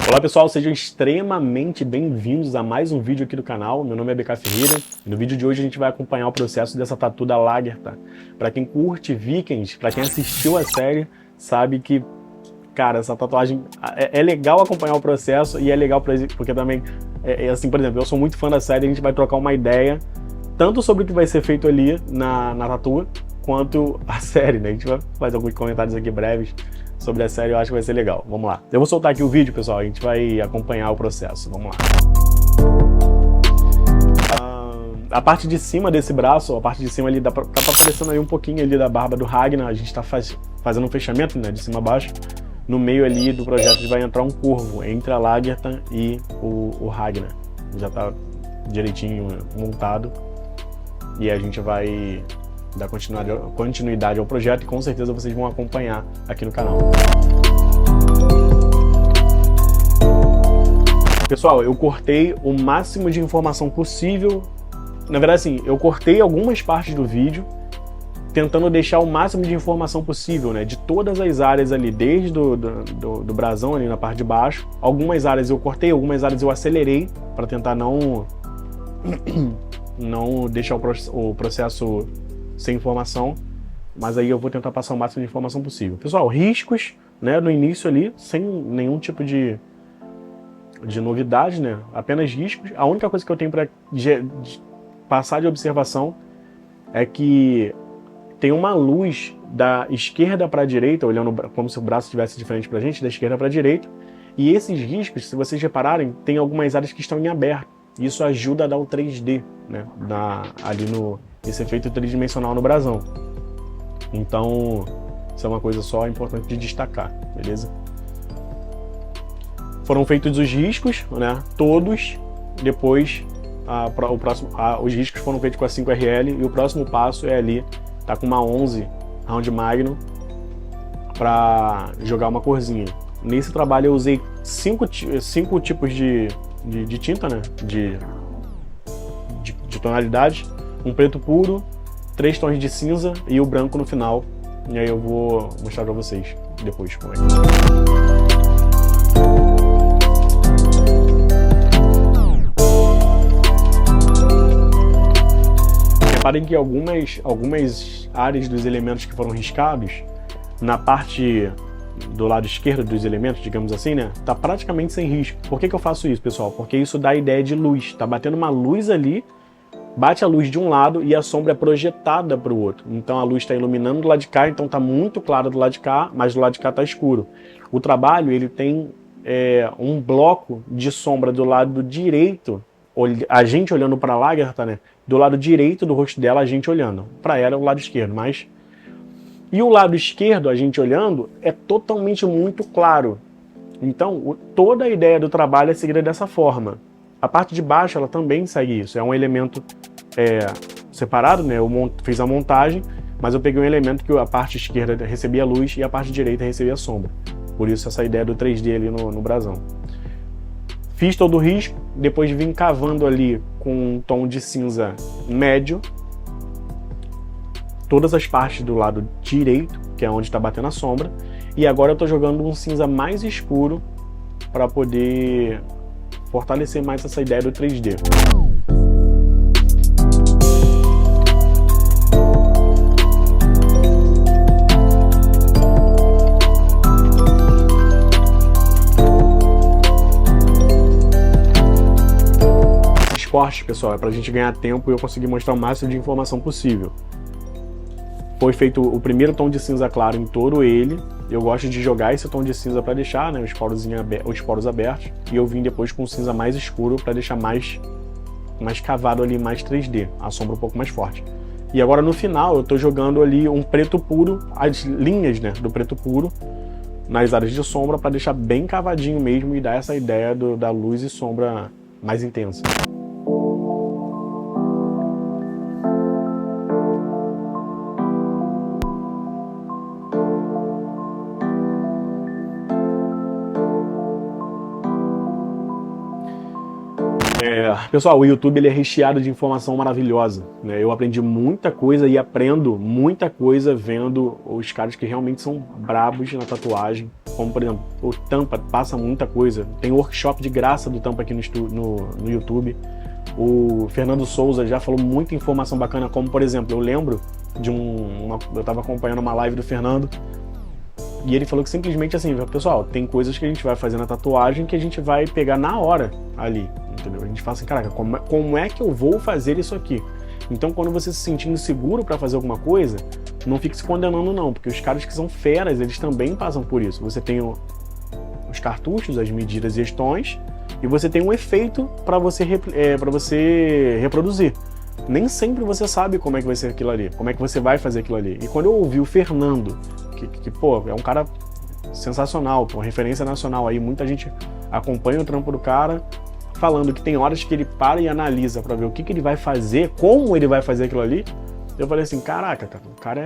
Olá pessoal, sejam extremamente bem-vindos a mais um vídeo aqui do canal. Meu nome é BK Ferreira e no vídeo de hoje a gente vai acompanhar o processo dessa tatu da Lagertha. Para quem curte Vikings, para quem assistiu a série, sabe que, cara, essa tatuagem é legal acompanhar o processo e é legal porque também, assim, por exemplo, eu sou muito fã da série, a gente vai trocar uma ideia tanto sobre o que vai ser feito ali na tatu, quanto a série, né? A gente vai fazer alguns comentários aqui breves sobre a série, eu acho que vai ser legal. Vamos lá. Eu vou soltar aqui o vídeo, pessoal, a gente vai acompanhar o processo. Vamos lá. A parte de cima desse braço, a parte de cima ali, tá aparecendo aí um pouquinho ali da barba do Ragnar. A gente tá fazendo um fechamento, né, de cima a baixo. No meio ali do projeto vai entrar um curvo entre a Lagertha e o Ragnar. Já tá direitinho montado. E a gente vai dar continuidade ao projeto e com certeza vocês vão acompanhar aqui no canal. Pessoal, eu cortei o máximo de informação possível. Na verdade, assim, eu cortei algumas partes do vídeo, tentando deixar o máximo de informação possível, né? De todas as áreas ali, desde do brasão ali na parte de baixo. Algumas áreas eu cortei, algumas áreas eu acelerei, para tentar não deixar o processo sem informação, mas aí eu vou tentar passar o máximo de informação possível. Pessoal, riscos, né, no início ali, sem nenhum tipo de novidade, né, apenas riscos. A única coisa que eu tenho para passar de observação é que tem uma luz da esquerda para a direita, olhando como se o braço estivesse diferente para a gente, da esquerda para a direita, e esses riscos, se vocês repararem, tem algumas áreas que estão em aberto. Isso ajuda a dar o 3D, né, ali esse efeito tridimensional no brasão. Então, isso é uma coisa só importante de destacar, beleza? Foram feitos os riscos, né, todos. Depois, os riscos foram feitos com a 5RL e o próximo passo é ali, tá com uma 11 Round Magnum para jogar uma corzinha. Nesse trabalho eu usei cinco tipos de tinta, né, de tonalidade, um preto puro, 3 tons de cinza e o branco no final. E aí eu vou mostrar para vocês depois como é. Reparem que algumas áreas dos elementos que foram riscados, na parte do lado esquerdo dos elementos, digamos assim, né, tá praticamente sem risco. Por que eu faço isso, pessoal? Porque isso dá a ideia de luz. Tá batendo uma luz ali, bate a luz de um lado e a sombra é projetada para o outro. Então a luz está iluminando do lado de cá, então tá muito claro do lado de cá, mas do lado de cá tá escuro. O trabalho, ele tem um bloco de sombra do lado direito, a gente olhando para a Lagertha, né, do lado direito do rosto dela, a gente olhando. Para ela é o lado esquerdo, mas... E o lado esquerdo, a gente olhando, é totalmente muito claro. Então, toda a ideia do trabalho é seguida dessa forma. A parte de baixo, ela também segue isso. É um elemento separado, né? Eu fiz a montagem, mas eu peguei um elemento que a parte esquerda recebia luz e a parte direita recebia sombra. Por isso, essa ideia do 3D ali no brasão. Fiz todo o risco, depois vim cavando ali com um tom de cinza médio, todas as partes do lado direito, que é onde está batendo a sombra, e agora eu estou jogando um cinza mais escuro para poder fortalecer mais essa ideia do 3D. Esses cortes, pessoal, é para a gente ganhar tempo e eu conseguir mostrar o máximo de informação possível. Foi feito o primeiro tom de cinza claro em todo ele. Eu gosto de jogar esse tom de cinza para deixar, né, os poros abertos. E eu vim depois com um cinza mais escuro para deixar mais cavado ali, mais 3D. A sombra um pouco mais forte. E agora no final eu estou jogando ali um preto puro, as linhas, né, do preto puro nas áreas de sombra para deixar bem cavadinho mesmo e dar essa ideia da luz e sombra mais intensa. Pessoal, o YouTube ele é recheado de informação maravilhosa, né? Eu aprendi muita coisa e aprendo muita coisa vendo os caras que realmente são brabos na tatuagem. como por exemplo, o Tampa passa muita coisa. Tem workshop de graça do Tampa aqui no YouTube. O Fernando Souza já falou muita informação bacana, como por exemplo, eu lembro de eu estava acompanhando uma live do Fernando, e ele falou que simplesmente assim, pessoal, tem coisas que a gente vai fazer na tatuagem que a gente vai pegar na hora ali, entendeu? A gente fala assim, caraca, como é que eu vou fazer isso aqui? Então, quando você se sentir inseguro para fazer alguma coisa, não fique se condenando não, porque os caras que são feras, eles também passam por isso. Você tem os cartuchos, as medidas e os tons, e você tem um efeito para você reproduzir. Nem sempre você sabe como é que vai ser aquilo ali, como é que você vai fazer aquilo ali. E quando eu ouvi o Fernando, que pô, é um cara sensacional, pô, referência nacional aí, muita gente acompanha o trampo do cara, falando que tem horas que ele para e analisa para ver o que ele vai fazer, como ele vai fazer aquilo ali. Eu falei assim, caraca, cara, o cara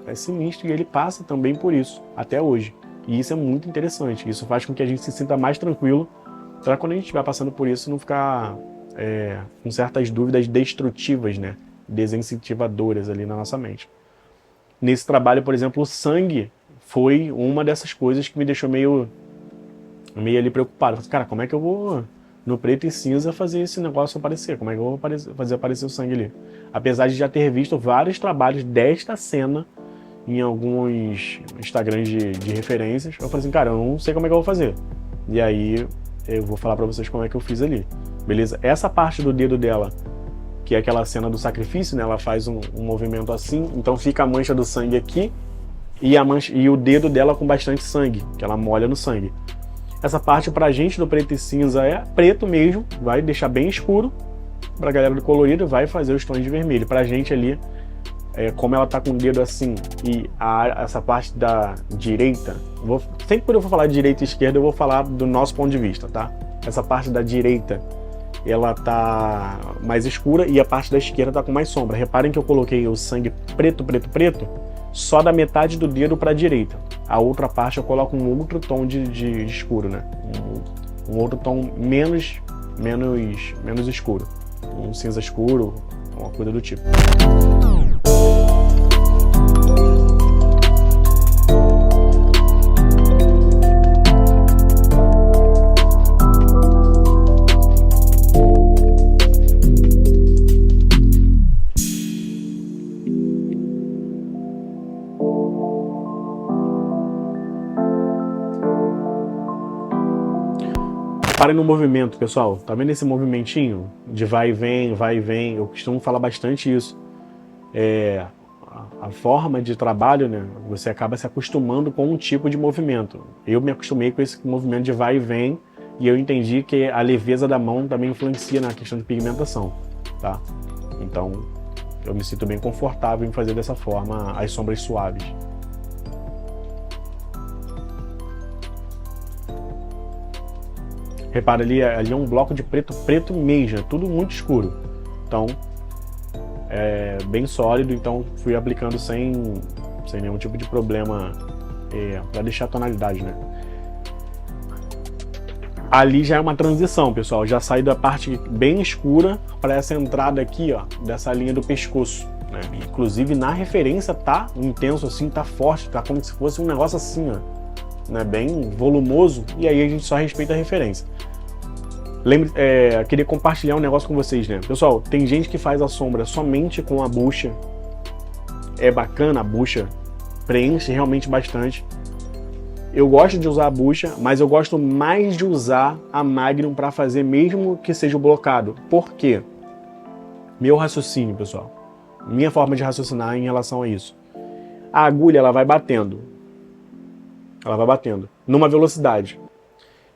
é sinistro e ele passa também por isso, até hoje. E isso é muito interessante, isso faz com que a gente se sinta mais tranquilo para quando a gente estiver passando por isso não ficar com certas dúvidas destrutivas, né, desincentivadoras ali na nossa mente. Nesse trabalho, por exemplo, o sangue foi uma dessas coisas que me deixou meio ali preocupado. Falei, cara, como é que eu vou no preto e cinza fazer esse negócio aparecer? Como é que eu vou fazer aparecer o sangue ali? Apesar de já ter visto vários trabalhos desta cena em alguns Instagrams de referências, eu falei assim, cara, eu não sei como é que eu vou fazer. E aí eu vou falar pra vocês como é que eu fiz ali. Beleza? Essa parte do dedo dela, que é aquela cena do sacrifício, né? Ela faz um movimento assim, então fica a mancha do sangue aqui e o dedo dela com bastante sangue, que ela molha no sangue. Essa parte pra gente do preto e cinza é preto mesmo, vai deixar bem escuro. Pra galera do colorido vai fazer os tons de vermelho. Pra gente ali, como ela tá com o dedo assim e essa parte da direita, sempre quando eu for falar de direita e esquerda eu vou falar do nosso ponto de vista, tá? Essa parte da direita ela tá mais escura e a parte da esquerda tá com mais sombra. Reparem que eu coloquei o sangue preto, só da metade do dedo para a direita. A outra parte eu coloco um outro tom de escuro, né? Um outro tom menos escuro. Um cinza escuro, uma coisa do tipo. Parem no movimento, pessoal. Tá vendo esse movimentinho de vai e vem? Eu costumo falar bastante isso. A forma de trabalho, né? Você acaba se acostumando com um tipo de movimento. Eu me acostumei com esse movimento de vai e vem e eu entendi que a leveza da mão também influencia na questão de pigmentação, tá? Então, eu me sinto bem confortável em fazer dessa forma as sombras suaves. Repara, ali é um bloco de preto mesmo, é tudo muito escuro. Então, é bem sólido, então fui aplicando sem nenhum tipo de problema para deixar a tonalidade, né? Ali já é uma transição, pessoal, já sai da parte bem escura para essa entrada aqui, ó, dessa linha do pescoço, né? Inclusive na referência tá intenso assim, tá forte, tá como se fosse um negócio assim, ó, né? Bem volumoso, e aí a gente só respeita a referência. Queria compartilhar um negócio com vocês, né? Pessoal, tem gente que faz a sombra somente com a bucha. É bacana, a bucha preenche realmente bastante. Eu gosto de usar a bucha, mas eu gosto mais de usar a Magnum para fazer mesmo que seja o blocado. Por quê? Meu raciocínio, pessoal. Minha forma de raciocinar em relação a isso. A agulha, ela vai batendo. Ela vai batendo numa velocidade.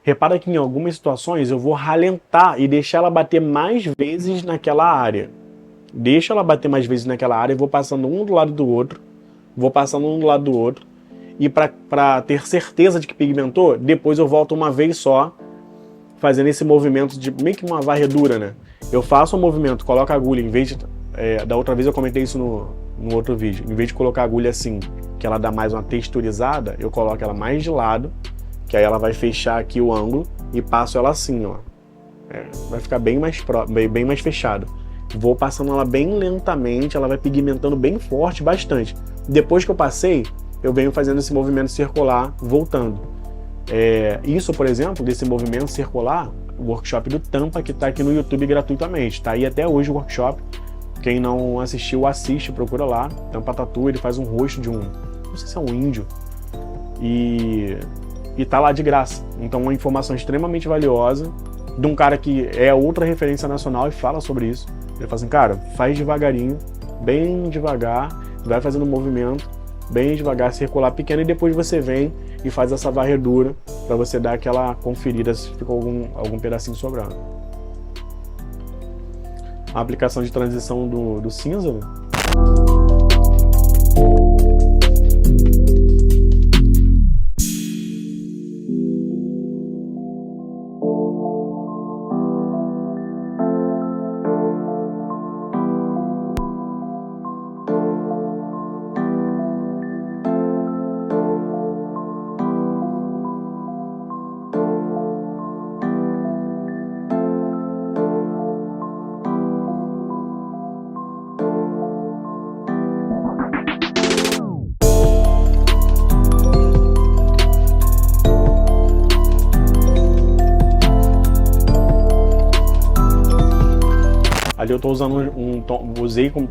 Repara que em algumas situações eu vou ralentar e deixar ela bater mais vezes naquela área. Deixa ela bater mais vezes naquela área e vou passando um do lado do outro. E para ter certeza de que pigmentou, depois eu volto uma vez só, fazendo esse movimento de meio que uma varredura, né? Eu faço um movimento, coloco a agulha, em vez de... da outra vez eu comentei isso no outro vídeo. Em vez de colocar a agulha assim, que ela dá mais uma texturizada, eu coloco ela mais de lado, que aí ela vai fechar aqui o ângulo e passo ela assim, ó. Vai ficar bem mais fechado. Vou passando ela bem lentamente, ela vai pigmentando bem forte, bastante. Depois que eu passei, eu venho fazendo esse movimento circular voltando. Isso, por exemplo, desse movimento circular, o workshop do Tampa, que está aqui no YouTube gratuitamente. Está aí até hoje o workshop. Quem não assistiu, assiste, procura lá. Tampa Tatu, ele faz um rosto de um, não sei se é um índio, e tá lá de graça. Então, uma informação extremamente valiosa de um cara que é outra referência nacional e fala sobre isso. Ele fala assim, cara, faz devagarinho, bem devagar, vai fazendo um movimento, bem devagar, circular pequeno, e depois você vem e faz essa varredura para você dar aquela conferida se ficou algum pedacinho sobrando. A aplicação de transição do cinza, né? Ali eu estou usando um tom,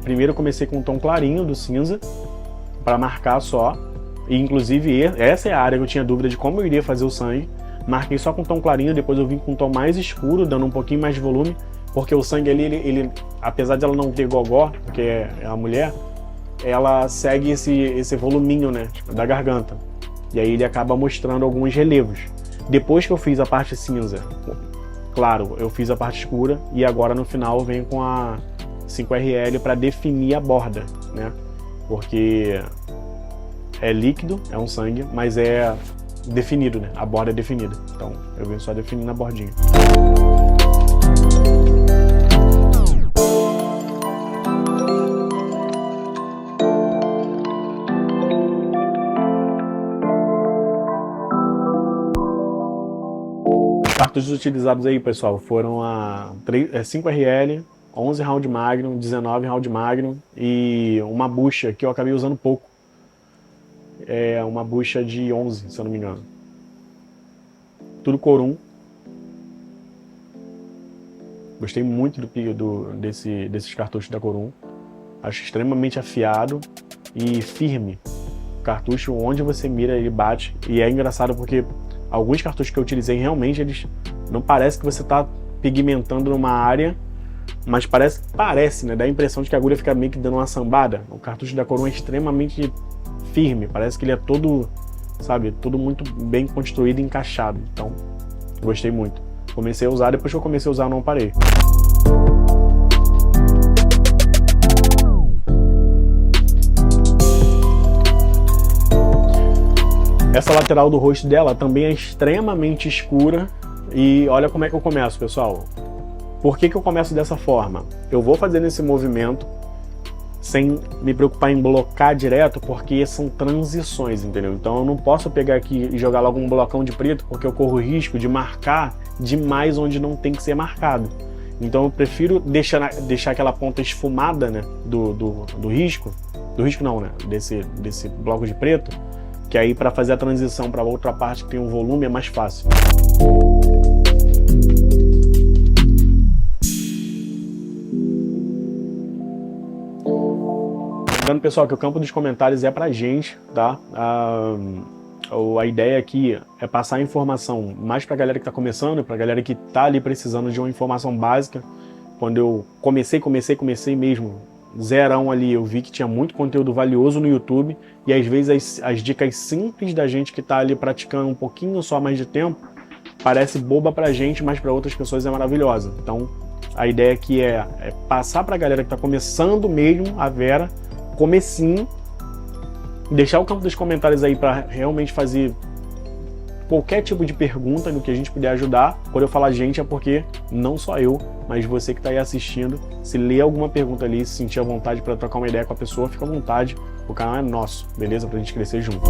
primeiro comecei com um tom clarinho do cinza, para marcar só, e inclusive essa é a área que eu tinha dúvida de como eu iria fazer o sangue. Marquei só com um tom clarinho, depois eu vim com um tom mais escuro, dando um pouquinho mais de volume, porque o sangue ali, ele apesar de ela não ter gogó, porque é a mulher, ela segue esse voluminho, né, da garganta, e aí ele acaba mostrando alguns relevos. Depois que eu fiz a parte cinza, claro, eu fiz a parte escura e agora no final eu venho com a 5RL para definir a borda, né? Porque é líquido, é um sangue, mas é definido, né? A borda é definida. Então eu venho só definindo a bordinha. Os cartuchos utilizados aí, pessoal, foram a 5RL, 11 round Magnum, 19 round Magnum e uma bucha que eu acabei usando pouco. É uma bucha de 11, se eu não me engano. Tudo Corum. Gostei muito desses cartuchos da Corum. Acho extremamente afiado e firme. O cartucho, onde você mira, ele bate. E é engraçado porque alguns cartuchos que eu utilizei, realmente, eles não parece que você está pigmentando numa área, mas parece, né? Dá a impressão de que a agulha fica meio que dando uma sambada. O cartucho da Corum é extremamente firme, parece que ele é todo, sabe, tudo muito bem construído e encaixado. Então, gostei muito. Comecei a usar, depois que eu comecei a usar, eu não parei. Essa lateral do rosto dela também é extremamente escura. E olha como é que eu começo, pessoal. Por que eu começo dessa forma? Eu vou fazendo esse movimento sem me preocupar em blocar direto, porque são transições, entendeu? Então eu não posso pegar aqui e jogar logo um blocão de preto, porque eu corro o risco de marcar demais onde não tem que ser marcado. Então eu prefiro deixar aquela ponta esfumada, né, do risco. Do risco não, né? Desse bloco de preto, que aí para fazer a transição para outra parte que tem um volume é mais fácil. Lembrando, pessoal, que o campo dos comentários é pra gente, tá? A ideia aqui é passar a informação mais pra galera que tá começando, pra galera que tá ali precisando de uma informação básica. Quando eu comecei mesmo, zerão ali, eu vi que tinha muito conteúdo valioso no YouTube, e às vezes as dicas simples da gente que tá ali praticando um pouquinho só mais de tempo, parece boba pra gente, mas pra outras pessoas é maravilhosa. Então, a ideia aqui é passar pra galera que tá começando mesmo, a Vera, comecinho, deixar o campo dos comentários aí para realmente fazer qualquer tipo de pergunta no que a gente puder ajudar. Quando eu falar gente é porque não só eu, mas você que está aí assistindo, se ler alguma pergunta ali, se sentir à vontade para trocar uma ideia com a pessoa, fica à vontade, o canal é nosso, beleza? Pra gente crescer junto.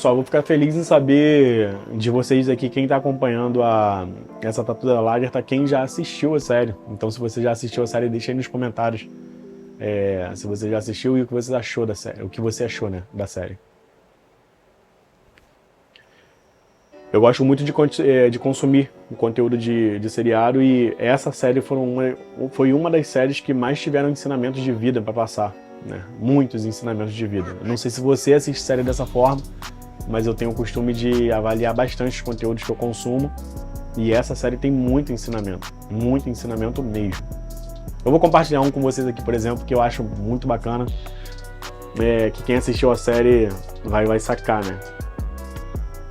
pessoal, vou ficar feliz em saber de vocês aqui, quem tá acompanhando essa Tatu da Lagertha, quem já assistiu a série. Então, se você já assistiu a série, deixa aí nos comentários se você já assistiu e o que você achou da série, o que você achou, né, da série. Eu gosto muito de consumir o conteúdo de seriado, e essa série foi uma das séries que mais tiveram ensinamentos de vida para passar, né? Muitos ensinamentos de vida. Eu não sei se você assiste série dessa forma, mas eu tenho o costume de avaliar bastante os conteúdos que eu consumo, e essa série tem muito ensinamento mesmo. Eu vou compartilhar um com vocês aqui, por exemplo, que eu acho muito bacana, que quem assistiu a série vai sacar, né?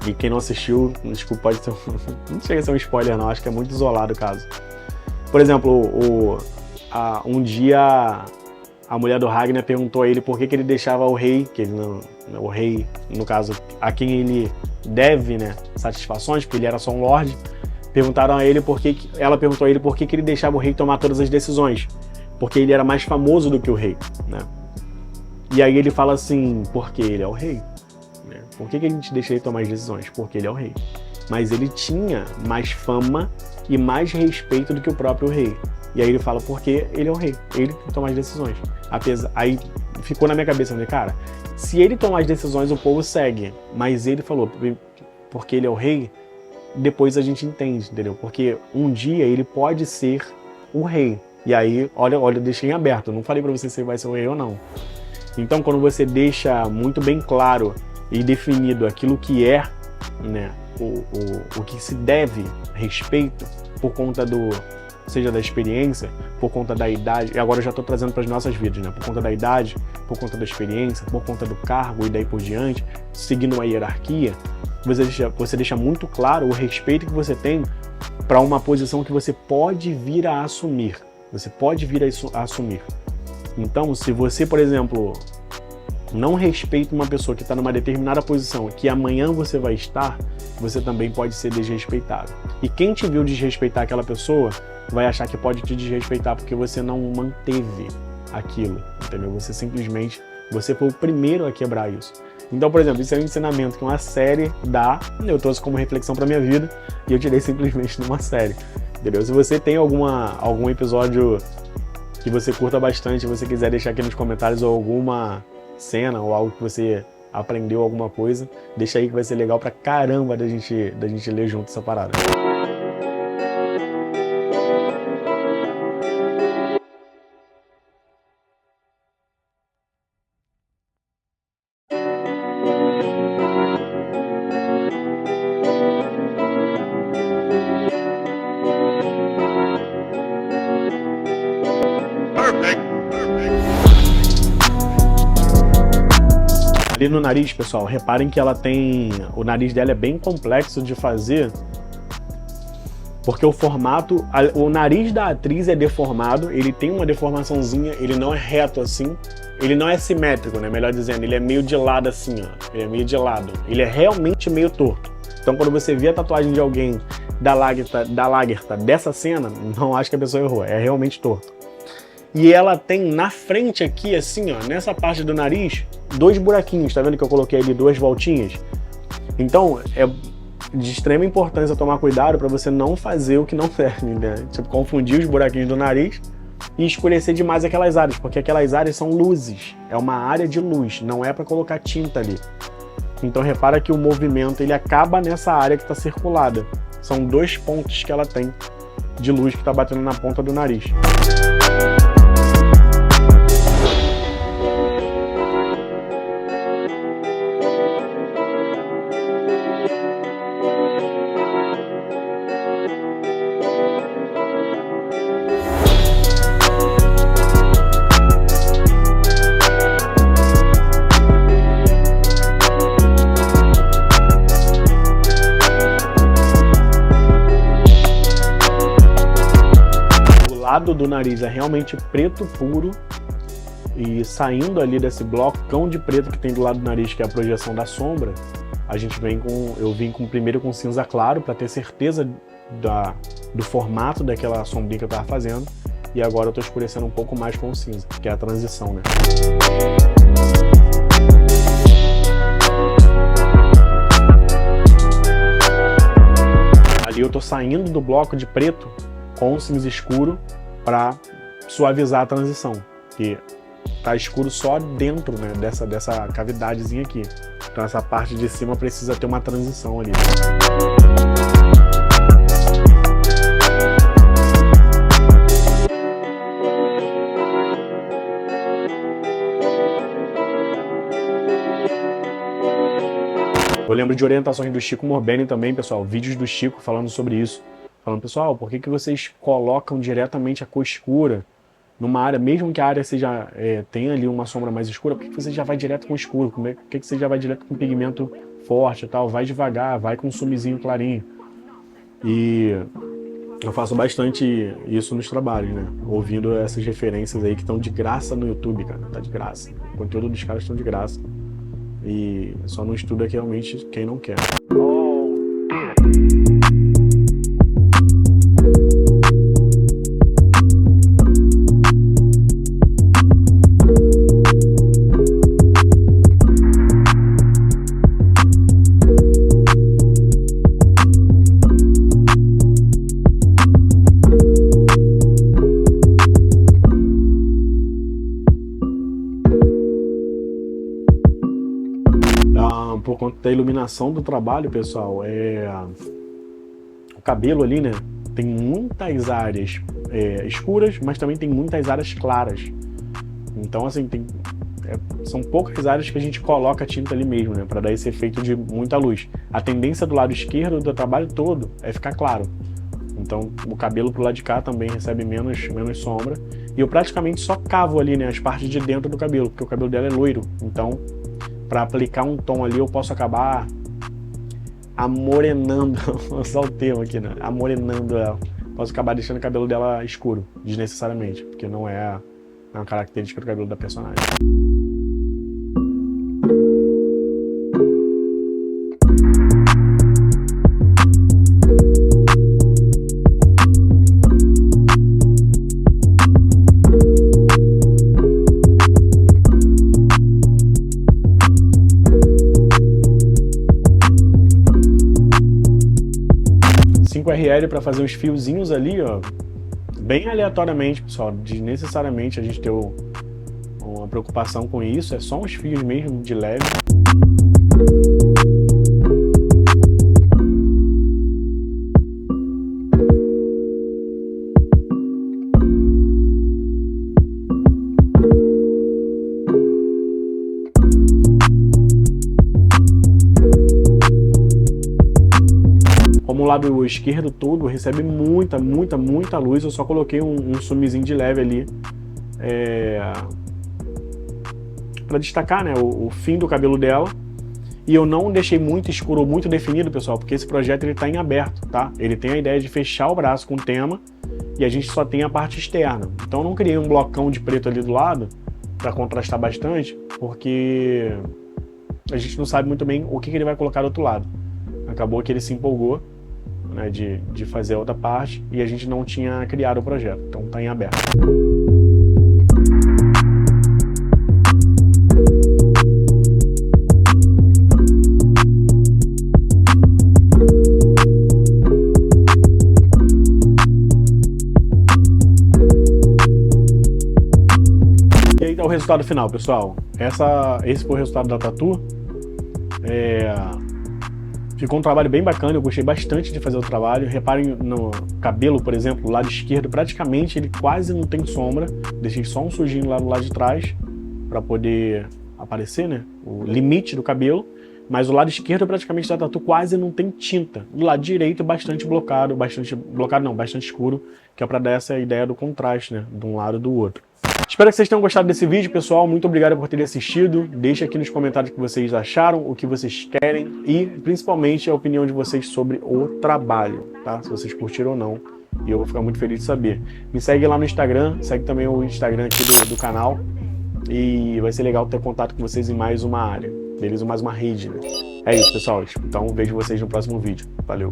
E quem não assistiu, desculpa, pode ser não chega a ser um spoiler não, acho que é muito isolado o caso. Por exemplo, um dia a mulher do Ragnar perguntou a ele por que ele deixava o rei, que ele não, o rei, no caso, a quem ele deve, né, satisfações, porque ele era só um lorde. Ela perguntou a ele por que ele deixava o rei tomar todas as decisões, porque ele era mais famoso do que o rei, né? E aí ele fala assim, porque ele é o rei. Por que a gente deixa ele tomar as decisões? Porque ele é o rei. Mas ele tinha mais fama e mais respeito do que o próprio rei. E aí ele fala, porque ele é o rei, ele que toma as decisões. Aí ficou na minha cabeça, eu falei, cara, se ele tomar as decisões, o povo segue. Mas ele falou, porque ele é o rei, depois a gente entende, entendeu? Porque um dia ele pode ser o rei. E aí, olha, eu deixei em aberto, eu não falei pra você se ele vai ser o rei ou não. Então, quando você deixa muito bem claro e definido aquilo que é, né, o que se deve respeito, por conta seja da experiência, por conta da idade, e agora eu já estou trazendo para as nossas vidas, né, por conta da idade, por conta da experiência, por conta do cargo e daí por diante, seguindo uma hierarquia, você deixa muito claro o respeito que você tem para uma posição que você pode vir a assumir. Então, se você, por exemplo, não respeita uma pessoa que está numa determinada posição, que amanhã você vai estar, você também pode ser desrespeitado. E quem te viu desrespeitar aquela pessoa, vai achar que pode te desrespeitar porque você não manteve aquilo, entendeu? Você foi o primeiro a quebrar isso. Então, por exemplo, isso é um ensinamento que uma série dá, eu trouxe como reflexão para minha vida, e eu tirei simplesmente numa série, entendeu? Se você tem algum episódio que você curta bastante, você quiser deixar aqui nos comentários, ou alguma cena ou algo que você aprendeu alguma coisa, deixa aí que vai ser legal pra caramba da gente ler junto essa parada. Ali no nariz, pessoal, reparem que o nariz dela é bem complexo de fazer, porque o nariz da atriz é deformado, ele tem uma deformaçãozinha, ele não é reto assim, ele não é simétrico, né, melhor dizendo, ele é meio de lado assim, ó, ele é meio de lado, ele é realmente meio torto. Então quando você vê a tatuagem de alguém da Lagertha dessa cena, não acho que a pessoa errou, é realmente torto. E ela tem na frente aqui, assim, ó, nessa parte do nariz, 2 buraquinhos, tá vendo que eu coloquei ali 2 voltinhas? Então, é de extrema importância tomar cuidado para você não fazer o que não deve, né? Tipo, confundir os buraquinhos do nariz e escurecer demais aquelas áreas, porque aquelas áreas são luzes, é uma área de luz, não é para colocar tinta ali. Então repara que o movimento, ele acaba nessa área que está circulada. São 2 pontos que ela tem de luz que está batendo na ponta do nariz. O lado do nariz é realmente preto puro, e saindo ali desse blocão de preto que tem do lado do nariz, que é a projeção da sombra, eu vim primeiro com cinza claro para ter certeza do formato daquela sombrinha que eu tava fazendo, e agora eu tô escurecendo um pouco mais com o cinza, que é a transição, né? eu tô saindo do bloco de preto com o cinza escuro para suavizar a transição, que tá escuro só dentro, né, dessa cavidadezinha aqui. Então essa parte de cima precisa ter uma transição ali. Eu lembro de orientações do Chico Morbeni também, pessoal, vídeos do Chico falando sobre isso. Falando, pessoal, por que vocês colocam diretamente a cor escura numa área, mesmo que a área seja, tenha ali uma sombra mais escura, por que você já vai direto com escuro? Por que você já vai direto com pigmento forte e tal? Vai devagar, vai com um sumizinho clarinho. E eu faço bastante isso nos trabalhos, né? Ouvindo essas referências aí que estão de graça no YouTube, cara. Tá de graça. O conteúdo dos caras estão de graça. E só não estuda aqui realmente quem não quer. Por conta da iluminação do trabalho, pessoal, o cabelo ali, né, tem muitas áreas escuras, mas também tem muitas áreas claras. Então, assim, são poucas áreas que a gente coloca a tinta ali mesmo, né, para dar esse efeito de muita luz. A tendência do lado esquerdo do trabalho todo é ficar claro. Então, o cabelo pro lado de cá também recebe menos sombra. E eu praticamente só cavo ali, né, as partes de dentro do cabelo, porque o cabelo dela é loiro. Então, para aplicar um tom ali, eu posso acabar amorenando, vou usar o termo aqui, né? Amorenando ela. Posso acabar deixando o cabelo dela escuro, desnecessariamente, porque não é uma característica do cabelo da personagem. RL para fazer uns fiozinhos ali, ó, bem aleatoriamente, pessoal, desnecessariamente a gente ter uma preocupação com isso, é só uns fios mesmo, de leve. O lado esquerdo todo recebe muita luz. Eu só coloquei um sumizinho de leve ali para destacar, né, o fim do cabelo dela. E eu não deixei muito escuro ou muito definido, pessoal, porque esse projeto ele tá em aberto, tá? Ele tem a ideia de fechar o braço com tema e a gente só tem a parte externa. Então eu não criei um blocão de preto ali do lado para contrastar bastante, porque a gente não sabe muito bem o que ele vai colocar do outro lado. Acabou que ele se empolgou, né, de fazer a outra parte, e a gente não tinha criado o projeto, então tá em aberto. E aí tá o resultado final, pessoal. Esse foi o resultado da tatu. Ficou um trabalho bem bacana, eu gostei bastante de fazer o trabalho. Reparem no cabelo, por exemplo, o lado esquerdo, praticamente ele quase não tem sombra. Deixei só um sujinho lá do lado de trás, para poder aparecer, né, o limite do cabelo. Mas o lado esquerdo, praticamente, da tatu quase não tem tinta. Do lado direito, bastante escuro, que é para dar essa ideia do contraste, né, de um lado e do outro. Espero que vocês tenham gostado desse vídeo, pessoal. Muito obrigado por terem assistido. Deixe aqui nos comentários o que vocês acharam, o que vocês querem e, principalmente, a opinião de vocês sobre o trabalho, tá? Se vocês curtiram ou não. E eu vou ficar muito feliz de saber. Me segue lá no Instagram, segue também o Instagram aqui do canal. E vai ser legal ter contato com vocês em mais uma área, beleza? Mais uma rede, né? É isso, pessoal. Então, vejo vocês no próximo vídeo. Valeu!